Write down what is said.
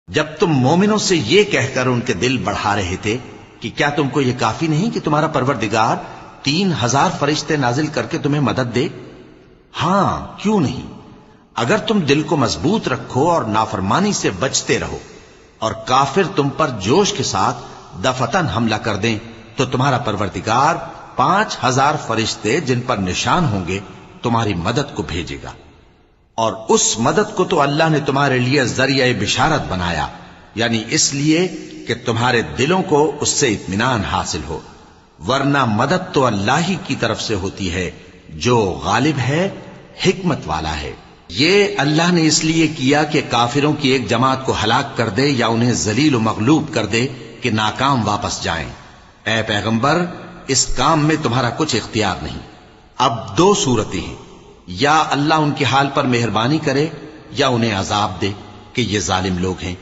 جب تم مومنوں سے یہ کہہ کر ان کے دل بڑھا رہے تھے کہ کیا تم کو یہ کافی نہیں کہ تمہارا پروردگار 3000 فرشتے نازل کر کے تمہیں مدد دے؟ ہاں کیوں نہیں، اگر تم دل کو مضبوط رکھو اور نافرمانی سے بچتے رہو اور کافر تم پر جوش کے ساتھ دفتن حملہ کر دیں تو تمہارا پروردگار 5000 فرشتے جن پر نشان ہوں گے تمہاری مدد کو بھیجے گا، اور اس مدد کو تو اللہ نے تمہارے لیے ذریعہ بشارت بنایا، یعنی اس لیے کہ تمہارے دلوں کو اس سے اطمینان حاصل ہو، ورنہ مدد تو اللہ ہی کی طرف سے ہوتی ہے جو غالب ہے، حکمت والا ہے۔ یہ اللہ نے اس لیے کیا کہ کافروں کی ایک جماعت کو ہلاک کر دے یا انہیں ذلیل و مغلوب کر دے کہ ناکام واپس جائیں۔ اے پیغمبر، اس کام میں تمہارا کچھ اختیار نہیں۔ اب 2 صورتیں ہیں، یا اللہ ان کے حال پر مہربانی کرے یا انہیں عذاب دے کہ یہ ظالم لوگ ہیں۔